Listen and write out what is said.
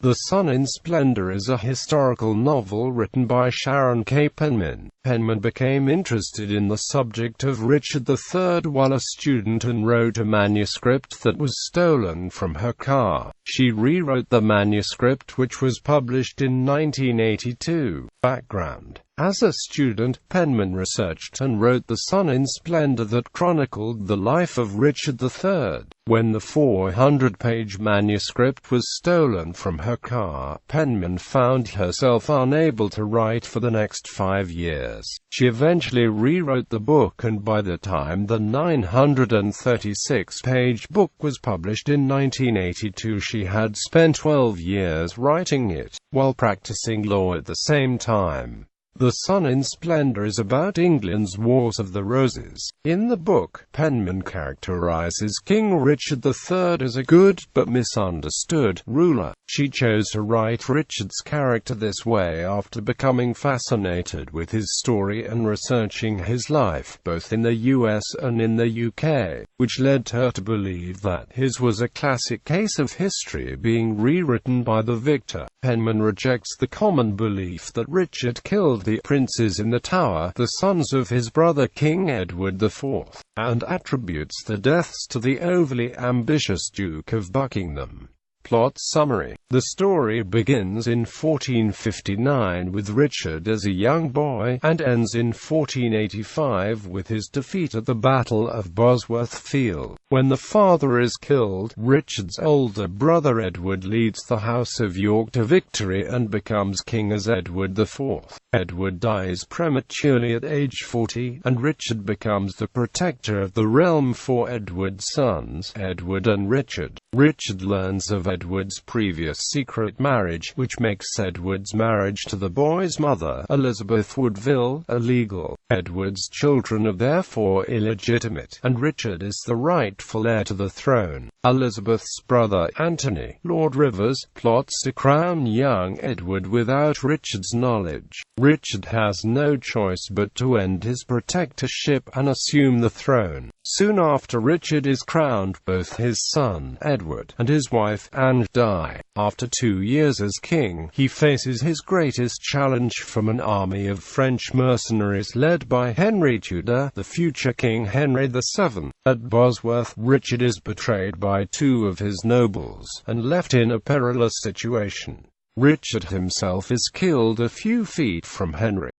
The Sun in Splendor is a historical novel written by Sharon Kay Penman. Penman became interested in the subject of Richard III while a student and wrote a manuscript that was stolen from her car. She rewrote the manuscript, which was published in 1982. Background: as a student, Penman researched and wrote The Sun in Splendor that chronicled the life of Richard III. When the 400-page manuscript was stolen from her car, Penman found herself unable to write for the next 5 years. She eventually rewrote the book, and by the time the 936-page book was published in 1982, she had spent 12 years writing it, while practicing law at the same time. The Sun in Splendor is about England's Wars of the Roses. In the book, Penman characterizes King Richard III as a good, but misunderstood, ruler. She chose to write Richard's character this way after becoming fascinated with his story and researching his life, both in the US and in the UK, which led her to believe that his was a classic case of history being rewritten by the victor. Penman rejects the common belief that Richard killed the princes in the Tower, the sons of his brother King Edward IV, and attributes the deaths to the overly ambitious Duke of Buckingham. Plot summary: the story begins in 1459 with Richard as a young boy, and ends in 1485 with his defeat at the Battle of Bosworth Field. When the father is killed, Richard's older brother Edward leads the House of York to victory and becomes king as Edward IV. Edward dies prematurely at age 40, and Richard becomes the protector of the realm for Edward's sons, Edward and Richard. Richard learns of Edward's previous secret marriage, which makes Edward's marriage to the boy's mother, Elizabeth Woodville, illegal. Edward's children are therefore illegitimate, and Richard is the rightful heir to the throne. Elizabeth's brother, Anthony, Lord Rivers, plots to crown young Edward without Richard's knowledge. Richard has no choice but to end his protectorship and assume the throne. Soon after Richard is crowned, both his son, Edward, and his wife, Anne, die. After 2 years as king, he faces his greatest challenge from an army of French mercenaries led by Henry Tudor, the future King Henry VII. At Bosworth, Richard is betrayed by 2 of his nobles, and left in a perilous situation. Richard himself is killed a few feet from Henry.